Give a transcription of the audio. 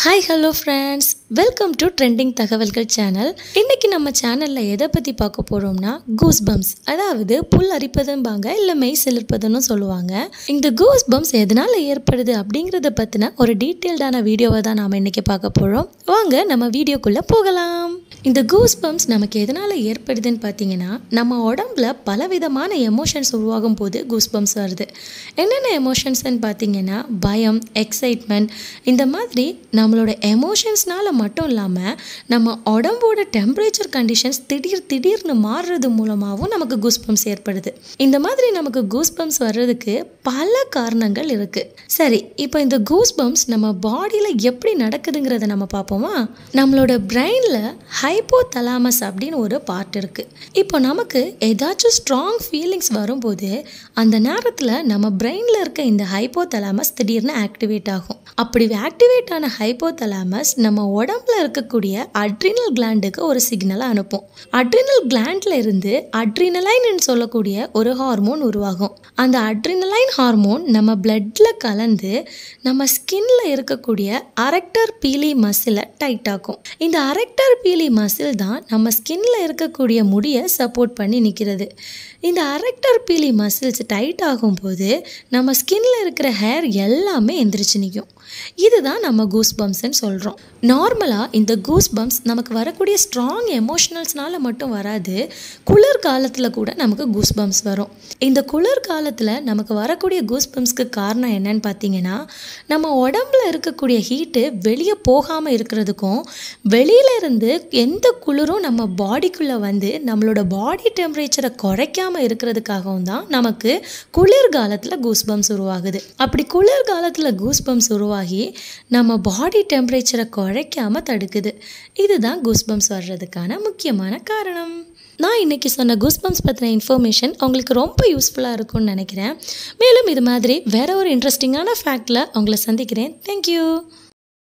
Hi hello friends, welcome to trending தகவல்கள் channel. இன்றைக்கி நம்ம சேனலில் எதை பற்றி பார்க்க போகிறோம்னா கூஸ் பம்ப்ஸ், அதாவது புல் அரிப்பதும்பாங்க, இல்லை மெய் சிலிர்ப்பதுன்னு சொல்லுவாங்க. இந்த கூஸ் பம்ப்ஸ் எதனால் ஏற்படுது அப்படிங்கிறத பற்றின ஒரு டீட்டெயில்டான வீடியோவை தான் நாம் இன்றைக்கி பார்க்க போகிறோம். வாங்க நம்ம வீடியோக்குள்ளே போகலாம். இந்த கூஸ் பம்ப்ஸ் நமக்கு எதனால் ஏற்படுதுன்னு பார்த்தீங்கன்னா, நம்ம உடம்புல பலவிதமான எமோஷன்ஸ் உருவாகும் போது கூஸ் பம்ப்ஸ் வருது. என்னென்ன எமோஷன்ஸ்ன்னு பார்த்தீங்கன்னா, பயம், எக்ஸைட்மெண்ட், இந்த மாதிரி நம்மளோட எமோஷன்ஸ்னால் மட்டும் இல்லாமல் நம்ம உடம்போட டெம்பரேச்சர் கண்டிஷன்ஸ் திடீர்னு மாறுறது மூலமாகவும் நமக்கு கூஸ் பம்ப்ஸ் ஏற்படுது. இந்த மாதிரி நமக்கு கூஸ் பம்ப்ஸ் வர்றதுக்கு பல காரணங்கள் இருக்குது. சரி, இப்போ இந்த கூஸ் பம்ப்ஸ் நம்ம பாடியில் எப்படி நடக்குதுங்கிறத நம்ம பார்ப்போமா? நம்மளோட பிரெயினில் ஹைப்போதலாமஸ் அப்படின்னு ஒரு பார்ட் இருக்குது. இப்போ நமக்கு ஏதாச்சும் ஸ்ட்ராங் ஃபீலிங்ஸ் வரும்போது அந்த நேரத்தில் நம்ம பிரெயினில் இருக்க இந்த ஹைப்போதலாமஸ் திடீர்னு ஆக்டிவேட் ஆகும். அப்படி ஆக்டிவேட் ஆன ஹைப்போதலாமஸ் நம்ம உடம்புல இருக்கக்கூடிய அட்ரினல் கிளாண்டுக்கு ஒரு சிக்னலை அனுப்பும். அட்ரினல் கிளாண்ட்ல இருந்து அட்ரினலைன்னு சொல்லக்கூடிய ஒரு ஹார்மோன் உருவாகும். அந்த அட்ரினலைன் ஹார்மோன் நம்ம பிளட்ல கலந்து நம்ம ஸ்கின்ல இருக்கக்கூடிய அரக்டர் பீலி மசிலை டைட் ஆக்கும். இந்த அரக்டர் பீலி மசில் தான் நம்ம ஸ்கின்ல இருக்கக்கூடிய முடியை சப்போர்ட் பண்ணி நிற்கிறது. இந்த அரக்டர் பீலி மசில்ஸ் டைட் ஆகும்போது நம்ம ஸ்கின்ல இருக்கிற ஹேர் எல்லாமே எந்திரிச்சு நிற்கும். இதுதான் நம்ம கூஸ் பம்ப்ஸ்ன்னு சொல்கிறோம். நார்மலாக இந்த கூஸ் பம்ப்ஸ் நமக்கு வரக்கூடிய ஸ்ட்ராங் எமோஷனல்ஸ்னால மட்டும் வராது. குளிர் காலத்தில் கூட நமக்கு கூஸ் பம்ப்ஸ் வரும். இந்த குளிர் காலத்தில் நமக்கு வரக்கூடிய கூஸ் பம்ப்ஸ்க்கு காரணம் என்னன்னு பார்த்தீங்கன்னா, நம்ம உடம்புல இருக்கக்கூடிய ஹீட்டு வெளியே போகாமல் இருக்கிறதுக்கும், வெளியில இருந்து எந்த குளிரும் நம்ம பாடிக்குள்ளே வந்து நம்மளோட பாடி டெம்பரேச்சரை குறைக்காமல் இருக்கிறதுக்காகவும் தான் நமக்கு குளிர்காலத்தில் கூஸ் பம்ப்ஸ் உருவாகுது. அப்படி குளிர்காலத்தில் கூஸ் பம்ப்ஸ் உருவாகி நம்ம பாடி டெம்பரேச்சரை குறைக்காமல் தடுக்குது. இதுதான் கூஸ் பம்ப்ஸ் வர்றதுக்கான முக்கியமான காரணம். நான் இன்றைக்கி சொன்ன கூஸ் பம்ப்ஸ் பற்றின இன்ஃபர்மேஷன் உங்களுக்கு ரொம்ப யூஸ்ஃபுல்லாக இருக்கும்னு நினைக்கிறேன். மேலும் இது மாதிரி வேறு ஒரு இன்ட்ரெஸ்டிங்கான ஃபேக்டில் உங்களை சந்திக்கிறேன். தேங்க்யூ.